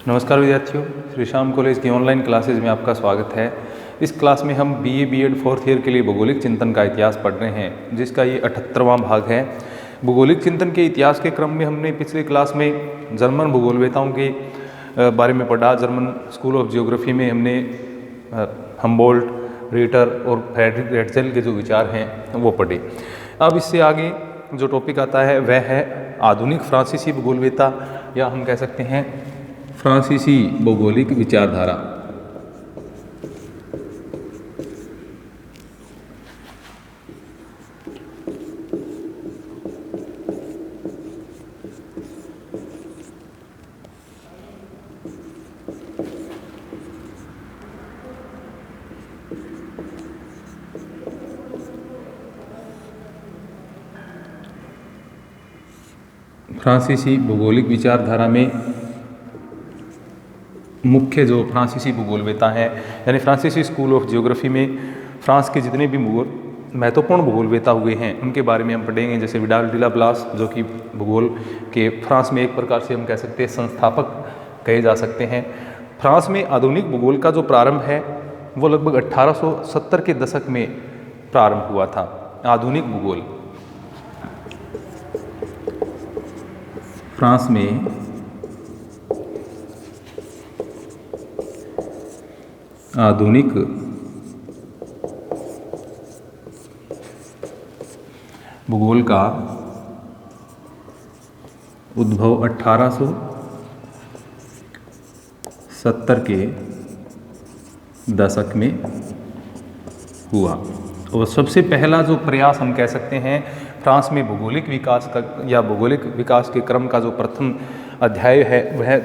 नमस्कार विद्यार्थियों, श्री श्याम कॉलेज की ऑनलाइन क्लासेज में आपका स्वागत है। इस क्लास में हम बीए बीएड फोर्थ ईयर के लिए भौगोलिक चिंतन का इतिहास पढ़ रहे हैं, जिसका ये 78वां भाग है। भौगोलिक चिंतन के इतिहास के क्रम में हमने पिछले क्लास में जर्मन भूगोलवेताओं के बारे में पढ़ा। जर्मन स्कूल ऑफ जियोग्राफी में हमने हम्बोल्ट, रिटर और फ्रेडरिक रेटजेल के जो विचार हैं वो पढ़े। अब इससे आगे जो टॉपिक आता है वह है आधुनिक फ्रांसीसी भूगोलवेता, या हम कह सकते हैं फ्रांसीसी भौगोलिक विचारधारा। फ्रांसीसी भौगोलिक विचारधारा में मुख्य जो फ्रांसीसी भूगोलवेता हैं, यानी फ्रांसीसी स्कूल ऑफ जियोग्राफी में फ्रांस के जितने भी महत्वपूर्ण भूगोलवेता हुए हैं उनके बारे में हम पढ़ेंगे। जैसे विडाल डी ला ब्लास, जो कि भूगोल के फ्रांस में एक प्रकार से हम कह सकते हैं संस्थापक कहे जा सकते हैं। फ्रांस में आधुनिक भूगोल का जो प्रारंभ है वो लगभग 1870 के दशक में प्रारंभ हुआ था। आधुनिक भूगोल फ्रांस में आधुनिक भूगोल का उद्भव 1870 के दशक में हुआ। और सबसे पहला जो प्रयास हम कह सकते हैं फ्रांस में भौगोलिक विकास का या भौगोलिक विकास के क्रम का जो प्रथम अध्याय है वह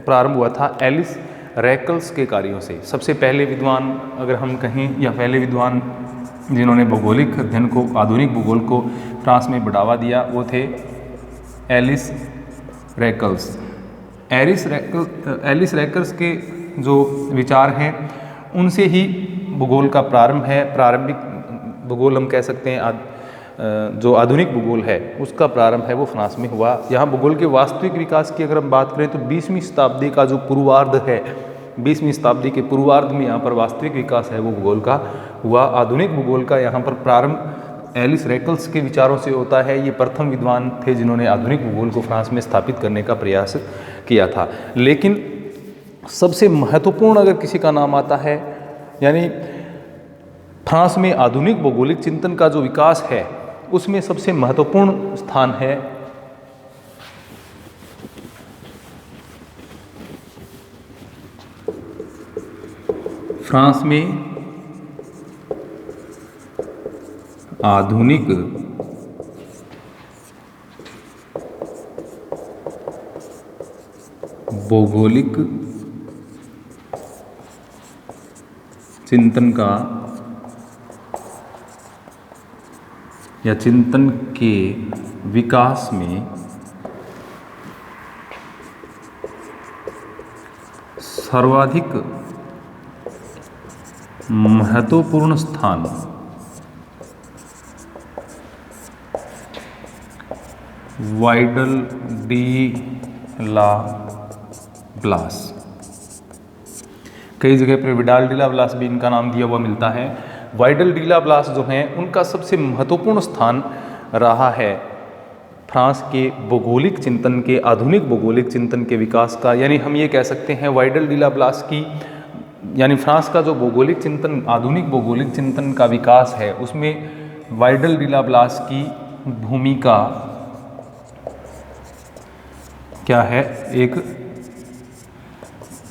प्रारंभ हुआ था एलिस रैकल्स के कार्यों से। सबसे पहले विद्वान अगर हम कहें या पहले विद्वान जिन्होंने भौगोलिक अध्ययन को, आधुनिक भूगोल को फ्रांस में बढ़ावा दिया वो थे एलिस रैकल्स। एलिस रैकल्स के जो विचार हैं उनसे ही भूगोल का प्रारंभ है। प्रारंभिक भूगोल हम कह सकते हैं जो आधुनिक भूगोल है उसका प्रारंभ है वो फ्रांस में हुआ। यहाँ भूगोल के वास्तविक विकास की अगर हम बात करें तो 20वीं शताब्दी का जो पूर्वार्ध है, 20वीं शताब्दी के पूर्वार्ध में यहाँ पर वास्तविक विकास है वो भूगोल का हुआ। आधुनिक भूगोल का यहाँ पर प्रारंभ एलिस रैकल्स के विचारों से होता है। ये प्रथम विद्वान थे जिन्होंने आधुनिक भूगोल को फ्रांस में स्थापित करने का प्रयास किया था। लेकिन सबसे महत्वपूर्ण अगर किसी का नाम आता है, यानी फ्रांस में आधुनिक भौगोलिक चिंतन का जो विकास है उसमें सबसे महत्वपूर्ण स्थान है फ्रांस में आधुनिक भौगोलिक चिंतन का या चिंतन के विकास में सर्वाधिक महत्वपूर्ण स्थान वाइडल डी ला ब्लास। कई जगह पर विडाल डी ला ब्लास भी इनका नाम दिया हुआ मिलता है। वाइडल डी ला ब्लास जो हैं उनका सबसे महत्वपूर्ण स्थान रहा है फ्रांस के भौगोलिक चिंतन के, आधुनिक भौगोलिक चिंतन के विकास का। यानी हम ये कह सकते हैं वाइडल डी ला ब्लास की, यानी फ्रांस का जो भौगोलिक चिंतन, आधुनिक भौगोलिक चिंतन का विकास है उसमें वाइडल डी ला ब्लास की भूमिका क्या है, एक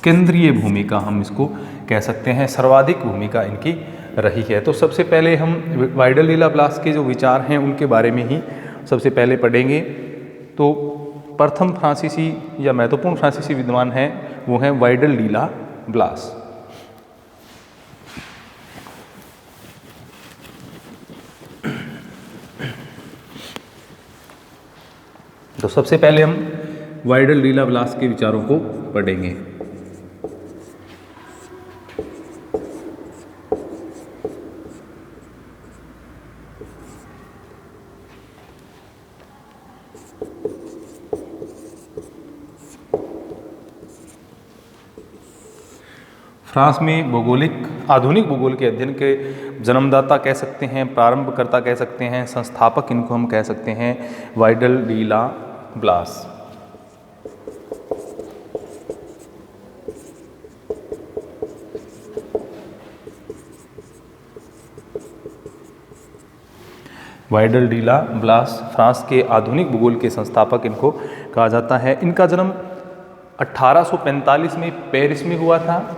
केंद्रीय भूमिका हम इसको कह सकते हैं, सर्वाधिक भूमिका इनकी रही है। तो सबसे पहले हम वाइडल डी ला ब्लास के जो विचार हैं उनके बारे में ही सबसे पहले पढ़ेंगे। तो प्रथम फ्रांसीसी या महत्वपूर्ण फ्रांसीसी विद्वान हैं वो हैं वाइडल डी ला ब्लास। तो सबसे पहले हम वाइडल डी ला ब्लास के विचारों को पढ़ेंगे। फ्रांस में आधुनिक भूगोल के अध्ययन के जन्मदाता कह सकते हैं, प्रारंभकर्ता कह सकते हैं, संस्थापक इनको हम कह सकते हैं वाइडल डी ला ब्लास। वाइडल डी ला ब्लास फ्रांस के आधुनिक भूगोल के संस्थापक इनको कहा जाता है। इनका जन्म 1845 में पेरिस में हुआ था।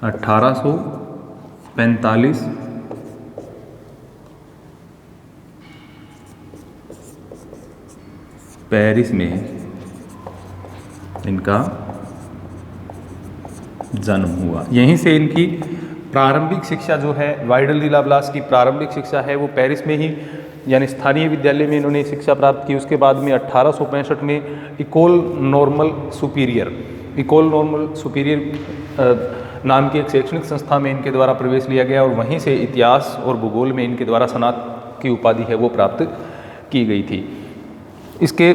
1845 पेरिस में इनका जन्म हुआ। यहीं से इनकी प्रारंभिक शिक्षा जो है, वाइडल डी ला ब्लास की प्रारंभिक शिक्षा है वो पेरिस में ही यानी स्थानीय विद्यालय में इन्होंने शिक्षा प्राप्त की। उसके बाद में 1865 में इकोल नॉर्मल सुपीरियर नाम की एक शैक्षणिक संस्था में इनके द्वारा प्रवेश लिया गया और वहीं से इतिहास और भूगोल में इनके द्वारा स्नातक की उपाधि है वो प्राप्त की गई थी। इसके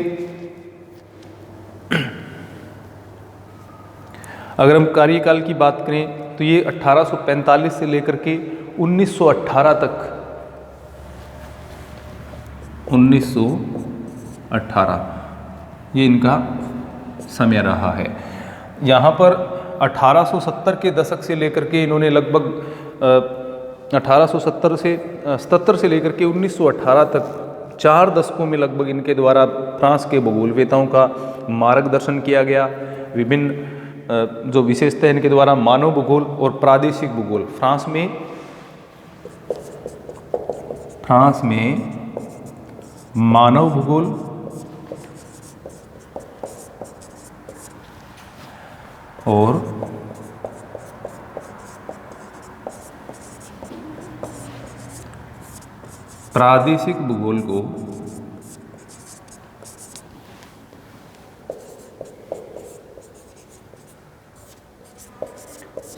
अगर हम कार्यकाल की बात करें तो ये 1845 से लेकर के 1918 तक 1918 ये इनका समय रहा है। यहाँ पर 1870 के दशक से लेकर के इन्होंने लगभग 1877 से लेकर के 1918 तक 4 दशकों में लगभग इनके द्वारा फ्रांस के भूगोलवेताओं का मार्गदर्शन किया गया। विभिन्न जो विशेषता इनके द्वारा मानव भूगोल और प्रादेशिक भूगोल, फ्रांस में मानव भूगोल और प्रादेशिक भूगोल को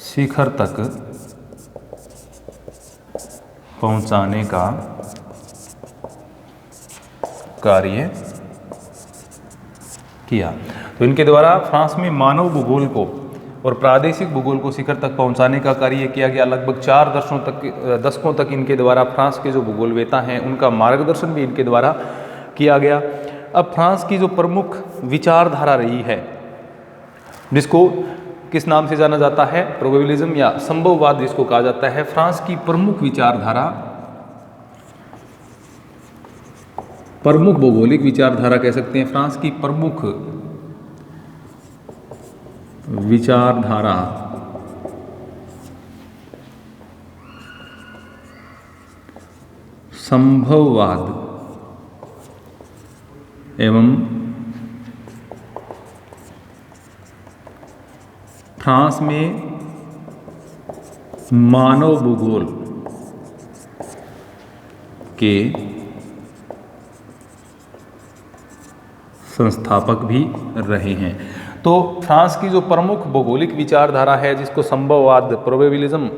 शिखर तक पहुंचाने का कार्य किया। तो इनके द्वारा फ्रांस में मानव भूगोल को और प्रादेशिक भूगोल को शिखर तक पहुंचाने का कार्य किया गया। लगभग 4 दशकों तक इनके द्वारा फ्रांस के जो भूगोलवेता हैं उनका मार्गदर्शन भी इनके द्वारा किया गया। अब फ्रांस की जो प्रमुख विचारधारा रही है, जिसको किस नाम से जाना जाता है, प्रोबेबिलिज्म या संभववाद जिसको कहा जाता है, फ्रांस की प्रमुख भौगोलिक विचारधारा कह सकते हैं। फ्रांस की प्रमुख विचारधारा संभववाद एवं फ्रांस में मानव भूगोल के संस्थापक भी रहे हैं। तो फ्रांस की जो प्रमुख भौगोलिक विचारधारा है, जिसको संभववाद प्रोबेबिलिज्म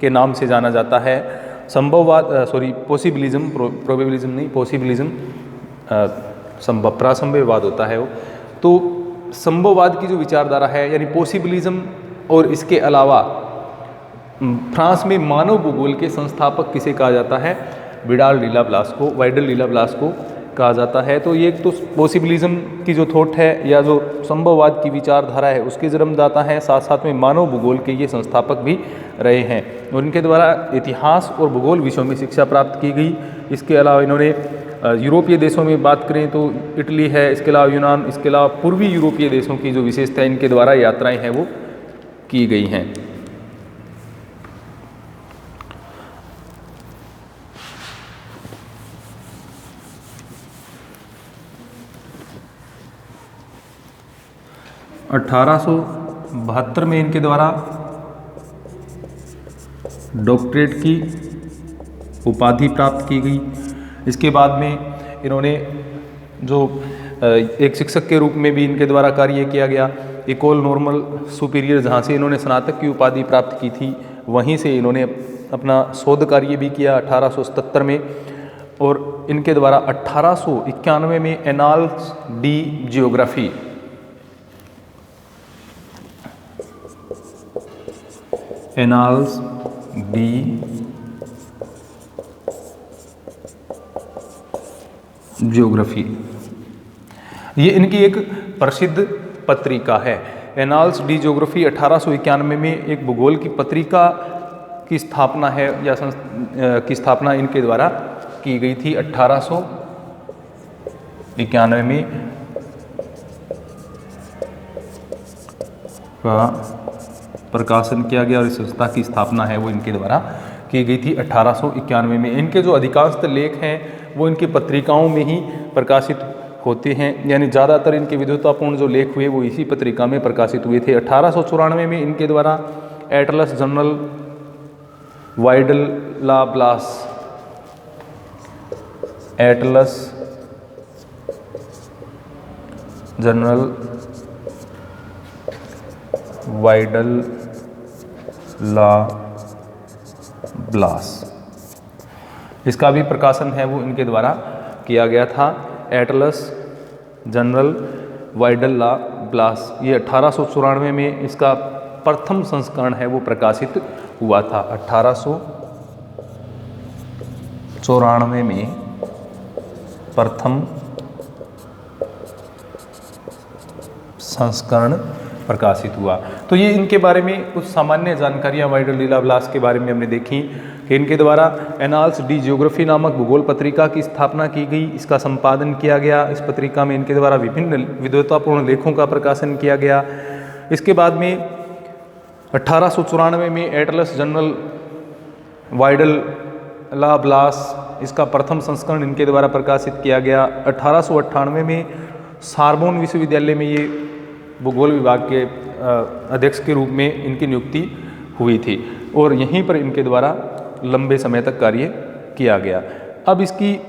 के नाम से जाना जाता है, प्रासंभववाद होता है वो। तो संभववाद की जो विचारधारा है यानी पॉसिबिलिज्म, और इसके अलावा फ्रांस में मानव भूगोल के संस्थापक किसे कहा जाता है, वाइडल डी ला ब्लास को कहा जाता है। तो ये तो पॉसिबिलिज्म की जो थॉट है या जो संभववाद की विचारधारा है उसके जन्मदाता हैं, साथ साथ में मानव भूगोल के ये संस्थापक भी रहे हैं और इनके द्वारा इतिहास और भूगोल विषयों में शिक्षा प्राप्त की गई। इसके अलावा इन्होंने यूरोपीय देशों में बात करें तो इटली है, इसके अलावा यूनान, इसके अलावा पूर्वी यूरोपीय देशों की जो विशेषता इनके द्वारा यात्राएं हैं वो की गई हैं। (1872) में इनके द्वारा डॉक्टरेट की उपाधि प्राप्त की गई। इसके बाद में इन्होंने जो एक शिक्षक के रूप में भी इनके द्वारा कार्य किया गया। इकोल नॉर्मल सुपीरियर, जहाँ से इन्होंने स्नातक की उपाधि प्राप्त की थी, वहीं से इन्होंने अपना शोध कार्य भी किया 1877 में। और इनके द्वारा 1891 में annals D geography annals D geography, ये इनकी एक प्रसिद्ध पत्रिका है। एनाल्स डी ज्योग्राफी 1891 में एक भूगोल की पत्रिका की स्थापना है या की स्थापना इनके द्वारा की गई थी। 1891 में का प्रकाशन किया गया और इस संस्था की स्थापना है वो इनके द्वारा की गई थी 1891 में। इनके जो अधिकांश लेख हैं वो इनकी पत्रिकाओं में ही प्रकाशित होते हैं, यानी ज़्यादातर इनके विद्वतापूर्ण जो लेख हुए वो इसी पत्रिका में प्रकाशित हुए थे। 1894 में इनके द्वारा एटलस जनरल वाइडलाब्लास, एटलस जनरल वाइडलाब्लास, इसका भी प्रकाशन है वो इनके द्वारा किया गया था। एटलस जनरल वाइडलाब्लास, ये 1894 में इसका प्रथम संस्करण है वो प्रकाशित हुआ था। 1894 में प्रथम संस्करण प्रकाशित हुआ। तो ये इनके बारे में कुछ सामान्य जानकारियाँ वाइडलाब्लास के बारे में हमने देखी कि इनके द्वारा एनाल्स डी ज्योग्राफी नामक भूगोल पत्रिका की स्थापना की गई, इसका संपादन किया गया। इस पत्रिका में इनके द्वारा विभिन्न विद्वतापूर्ण लेखों का प्रकाशन किया गया। इसके बाद में 1894 में एटलस जनरल वाइडलाब्लास, इसका प्रथम संस्करण इनके द्वारा प्रकाशित किया गया। 1898 में सारबोन विश्वविद्यालय में ये भूगोल विभाग के अध्यक्ष के रूप में इनकी नियुक्ति हुई थी और यहीं पर इनके द्वारा लंबे समय तक कार्य किया गया। अब इसकी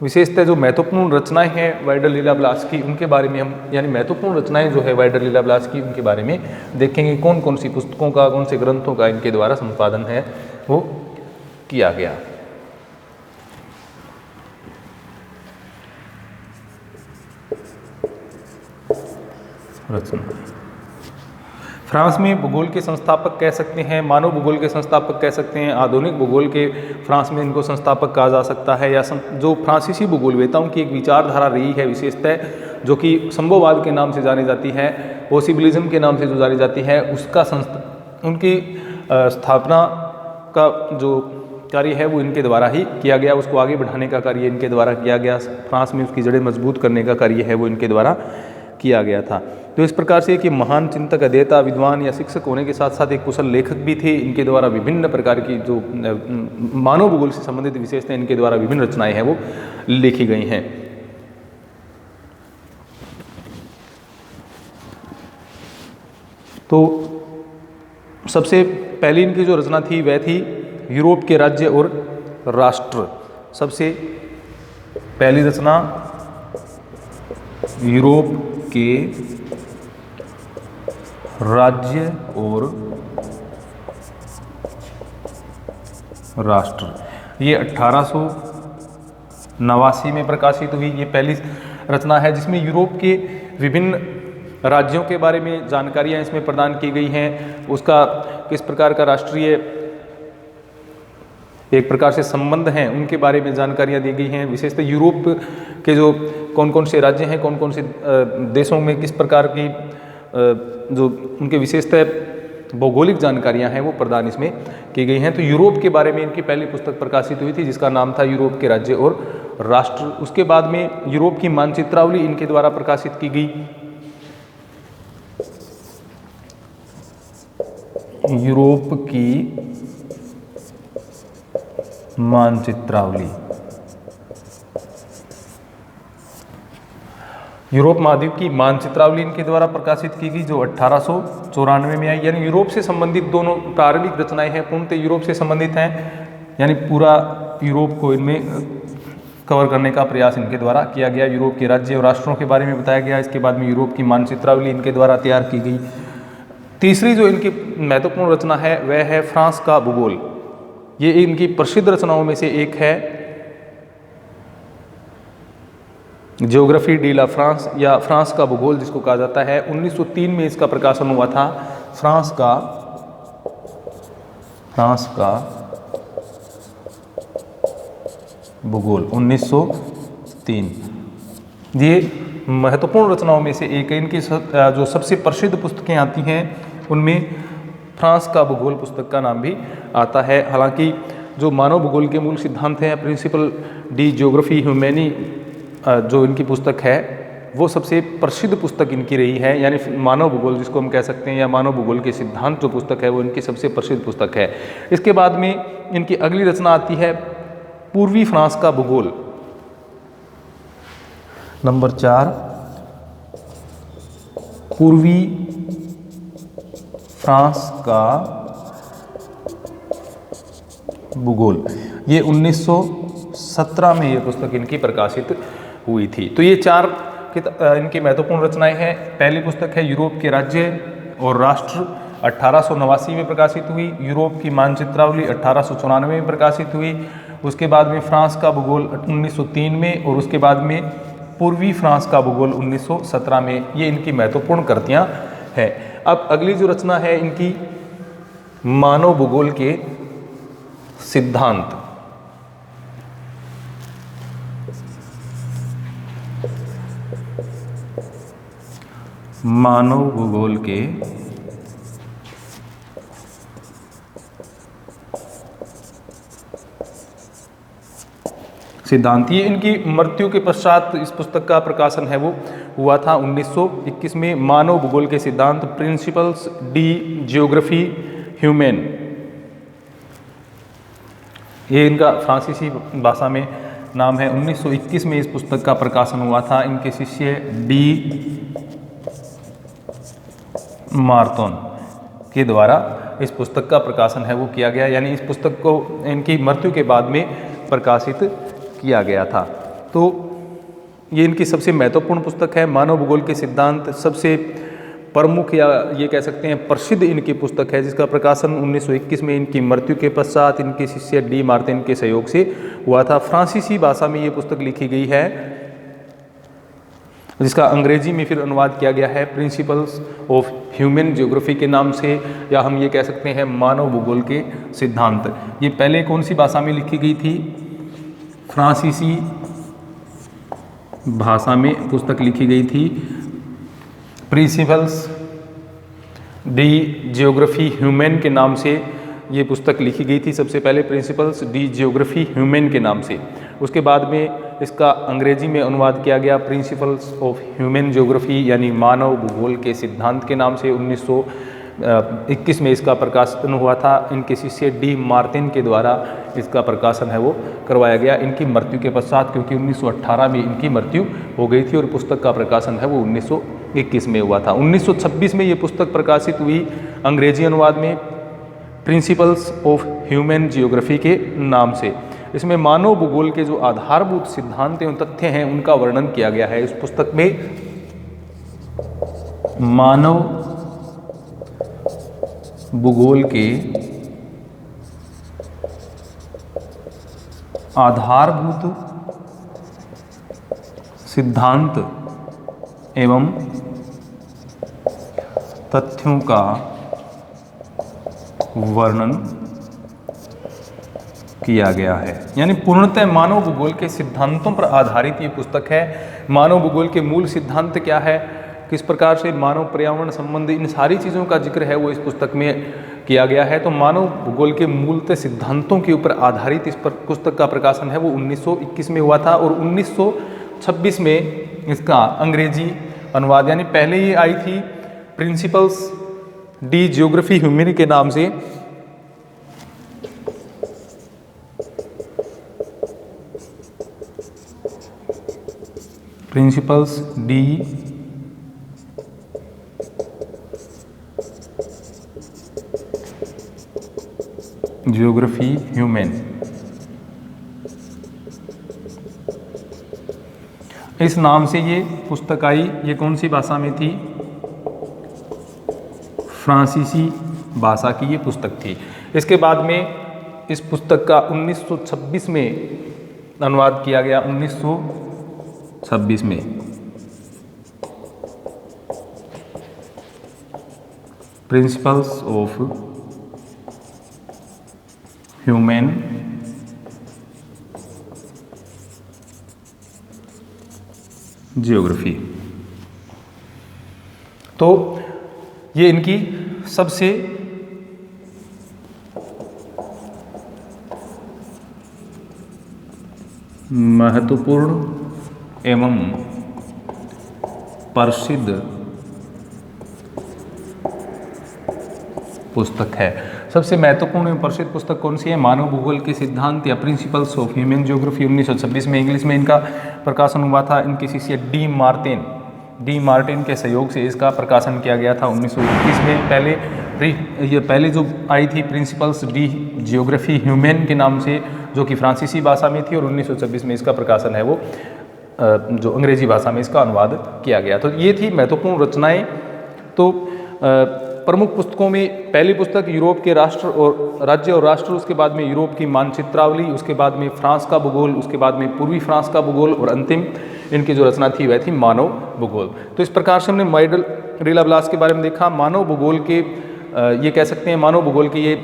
विशेषतः जो महत्वपूर्ण रचनाएं हैं वाइडलाब्लास की, उनके बारे में हम, यानी महत्वपूर्ण रचनाएं जो है वाइडलाब्लास की, उनके बारे में देखेंगे। कौन कौन सी पुस्तकों का, कौन से ग्रंथों का इनके द्वारा संपादन है वो किया गया। रचना फ्रांस में भूगोल के संस्थापक कह सकते हैं, मानव भूगोल के संस्थापक कह सकते हैं, आधुनिक भूगोल के फ्रांस में इनको संस्थापक कहा जा सकता है, या जो फ्रांसीसी भूगोलवेताओं की एक विचारधारा रही है विशेषतः, जो कि संभववाद के नाम से जानी जाती है, पॉसिबिलिज्म के नाम से जो जानी जाती है, उसका उनकी स्थापना का जो कार्य है वो इनके द्वारा ही किया गया। उसको आगे बढ़ाने का कार्य इनके द्वारा किया गया। फ्रांस में उसकी जड़ें मजबूत करने का कार्य है वो इनके द्वारा किया गया था। तो इस प्रकार से कि महान चिंतक, अध्येता, विद्वान या शिक्षक होने के साथ साथ एक कुशल लेखक भी थे। इनके द्वारा विभिन्न प्रकार की जो मानव भूगोल से संबंधित विशेषताएं, इनके द्वारा विभिन्न रचनाएं हैं वो लिखी गई हैं। तो सबसे पहली इनकी जो रचना थी वह थी यूरोप के राज्य और राष्ट्र। सबसे पहली रचना यूरोप के राज्य और राष्ट्र, ये 1889 में प्रकाशित हुई। ये पहली रचना है जिसमें यूरोप के विभिन्न राज्यों के बारे में जानकारियां इसमें प्रदान की गई हैं। उसका किस प्रकार का राष्ट्रीय एक प्रकार से संबंध हैं उनके बारे में जानकारियां दी गई हैं। विशेषतः यूरोप के जो कौन कौन से राज्य हैं, कौन कौन से देशों में किस प्रकार की जो उनके विशेषतः भौगोलिक जानकारियां हैं वो प्रदान इसमें की गई हैं। तो यूरोप के बारे में इनकी पहली पुस्तक प्रकाशित हुई थी जिसका नाम था यूरोप के राज्य और राष्ट्र। उसके बाद में यूरोप की मानचित्रावली इनके द्वारा प्रकाशित की गई। यूरोप की मानचित्रावली, यूरोप महाद्वीप की मानचित्रावली इनके द्वारा प्रकाशित की गई जो 1894 में आई। यानी यूरोप से संबंधित दोनों प्रारंभिक रचनाएं हैं, पूर्णतः यूरोप से संबंधित हैं। यानी पूरा यूरोप को इनमें कवर करने का प्रयास इनके द्वारा किया गया। यूरोप के राज्य और राष्ट्रों के बारे में बताया गया। इसके बाद में यूरोप की मानचित्रावली इनके द्वारा तैयार की गई। तीसरी जो इनकी महत्वपूर्ण रचना है वह है फ्रांस का भूगोल। ये इनकी प्रसिद्ध रचनाओं में से एक है। ज्योग्राफी डी ला फ्रांस या फ्रांस का भूगोल जिसको कहा जाता है। 1903 में इसका प्रकाशन हुआ था। फ्रांस का फ्रांस का भूगोल 1903। ये महत्वपूर्ण रचनाओं में से एक है। इनकी जो सबसे प्रसिद्ध पुस्तकें आती हैं उनमें फ्रांस का भूगोल पुस्तक का नाम भी आता है। हालांकि जो मानव भूगोल के मूल सिद्धांत हैं, प्रिंसिपल डी ज्योग्राफी ह्यूमैनी, जो इनकी पुस्तक है वो सबसे प्रसिद्ध पुस्तक इनकी रही है। यानी मानव भूगोल जिसको हम कह सकते हैं, या मानव भूगोल के सिद्धांत जो पुस्तक है वो इनकी सबसे प्रसिद्ध पुस्तक है। इसके बाद में इनकी अगली रचना आती है पूर्वी फ्रांस का भूगोल। नंबर 4, पूर्वी फ्रांस का भूगोल। ये 1917 में ये पुस्तक इनकी प्रकाशित हुई थी। तो ये 4 इनकी महत्वपूर्ण रचनाएं हैं। पहली पुस्तक है यूरोप के राज्य और राष्ट्र, 1889 में प्रकाशित हुई। यूरोप की मानचित्रावली 1894 में प्रकाशित हुई। उसके बाद में फ्रांस का भूगोल 1903 में, और उसके बाद में पूर्वी फ्रांस का भूगोल 1917 में। ये इनकी महत्वपूर्ण कृतियां हैं। अब अगली जो रचना है इनकी, मानव भूगोल के सिद्धांत। मानव भूगोल के सिद्धांत। ये इनकी मृत्यु के पश्चात इस पुस्तक का प्रकाशन है वो हुआ था 1921 में। मानव भूगोल के सिद्धांत, प्रिंसिपल्स डी ज्योग्राफी ह्यूमैन। ये इनका फ्रांसीसी भाषा में नाम है। 1921 में इस पुस्तक का प्रकाशन हुआ था। इनके शिष्य डी मार्तोन के द्वारा इस पुस्तक का प्रकाशन है वो किया गया। यानी इस पुस्तक को इनकी मृत्यु के बाद में प्रकाशित किया गया था। तो ये इनकी सबसे महत्वपूर्ण पुस्तक है। मानव भूगोल के सिद्धांत सबसे प्रमुख, या ये कह सकते हैं प्रसिद्ध इनकी पुस्तक है, जिसका प्रकाशन 1921 में इनकी मृत्यु के पश्चात इनके शिष्य डी मार्टिन के सहयोग से हुआ था। फ्रांसीसी भाषा में ये पुस्तक लिखी गई है, जिसका अंग्रेजी में फिर अनुवाद किया गया है प्रिंसिपल्स ऑफ ह्यूमन ज्योग्राफी के नाम से, या हम ये कह सकते हैं मानव भूगोल के सिद्धांत। ये पहले कौन सी भाषा में लिखी गई थी? फ्रांसीसी भाषा में पुस्तक लिखी गई थी। प्रिंसिपल्स डी ज्योग्राफी ह्यूमन के नाम से ये पुस्तक लिखी गई थी सबसे पहले, प्रिंसिपल्स डी ज्योग्राफी ह्यूमन के नाम से। उसके बाद में इसका अंग्रेजी में अनुवाद किया गया प्रिंसिपल्स ऑफ ह्यूमन ज्योग्राफी, यानी मानव भूगोल के सिद्धांत के नाम से। 1921 में इसका प्रकाशन हुआ था। इनके शिष्य डी मार्टिन के द्वारा इसका प्रकाशन है वो करवाया गया इनकी मृत्यु के पश्चात, क्योंकि 1918 में इनकी मृत्यु हो गई थी और पुस्तक का प्रकाशन है वो 1921 में हुआ था। 1926 में ये पुस्तक प्रकाशित हुई अंग्रेजी अनुवाद में प्रिंसिपल्स ऑफ ह्यूमन जियोग्राफी के नाम से। इसमें मानव भूगोल के जो आधारभूत सिद्धांत एवं तथ्य हैं उनका वर्णन किया गया है। इस पुस्तक में मानव भूगोल के आधारभूत सिद्धांत एवं तथ्यों का वर्णन किया गया है। यानी पूर्णतः मानव भूगोल के सिद्धांतों पर आधारित ये पुस्तक है। मानव भूगोल के मूल सिद्धांत क्या है, किस प्रकार से मानव पर्यावरण संबंधी, इन सारी चीज़ों का जिक्र है वो इस पुस्तक में किया गया है। तो मानव भूगोल के मूलतः सिद्धांतों के ऊपर आधारित इस पर पुस्तक का प्रकाशन है वो 1921 में हुआ था, और 1926 में इसका अंग्रेजी अनुवाद, यानी पहले ये आई थी प्रिंसिपल्स डी ज्योग्राफी ह्यूमन के नाम से, प्रिंसिपल्स डी ज्योग्राफी ह्यूमन। इस नाम से ये पुस्तक आई। ये कौन सी भाषा में थी? फ्रांसीसी भाषा की ये पुस्तक थी। इसके बाद में इस पुस्तक का 1926 में अनुवाद किया गया। 1926 में प्रिंसिपल्स ऑफ ह्यूमन जियोग्राफी। तो ये इनकी सबसे महत्वपूर्ण एवं प्रसिद्ध पुस्तक है। सबसे महत्वपूर्ण एवं प्रसिद्ध पुस्तक कौन सी है? मानव भूगोल के सिद्धांत या प्रिंसिपल्स ऑफ ह्यूमन ज्योग्राफी, 1926 में इंग्लिश में इनका प्रकाशन हुआ था। इनके शिष्य डी मार्टिन के सहयोग से इसका प्रकाशन किया गया था 1921 में। पहले जो आई थी प्रिंसिपल्स डी जियोग्राफी ह्यूमन के नाम से, जो कि फ्रांसीसी भाषा में थी, और 1926 में इसका प्रकाशन है वो जो अंग्रेजी भाषा में इसका अनुवाद किया गया। तो ये थी महत्वपूर्ण रचनाएं। तो प्रमुख पुस्तकों में पहली पुस्तक यूरोप के राज्य और राष्ट्र, उसके बाद में यूरोप की मानचित्रावली, उसके बाद में फ्रांस का भूगोल, उसके बाद में पूर्वी फ्रांस का भूगोल, और अंतिम इनकी जो रचना थी वह थी मानव भूगोल। तो इस प्रकार से हमने माइकल डी लाप्लास के बारे में देखा। मानव भूगोल के ये कह सकते हैं मानव भूगोल के ये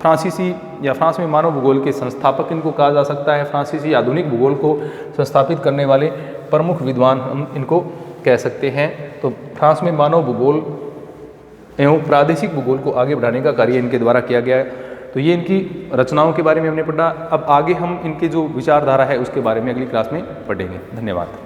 फ्रांसीसी या फ्रांस में मानव भूगोल के संस्थापक इनको कहा जा सकता है। फ्रांसीसी आधुनिक भूगोल को संस्थापित करने वाले प्रमुख विद्वान हम इनको कह सकते हैं। तो फ्रांस में मानव भूगोल एवं प्रादेशिक भूगोल को आगे बढ़ाने का कार्य इनके द्वारा किया गया है। तो ये इनकी रचनाओं के बारे में हमने पढ़ा। अब आगे हम इनके जो विचारधारा है उसके बारे में अगली क्लास में पढ़ेंगे। धन्यवाद।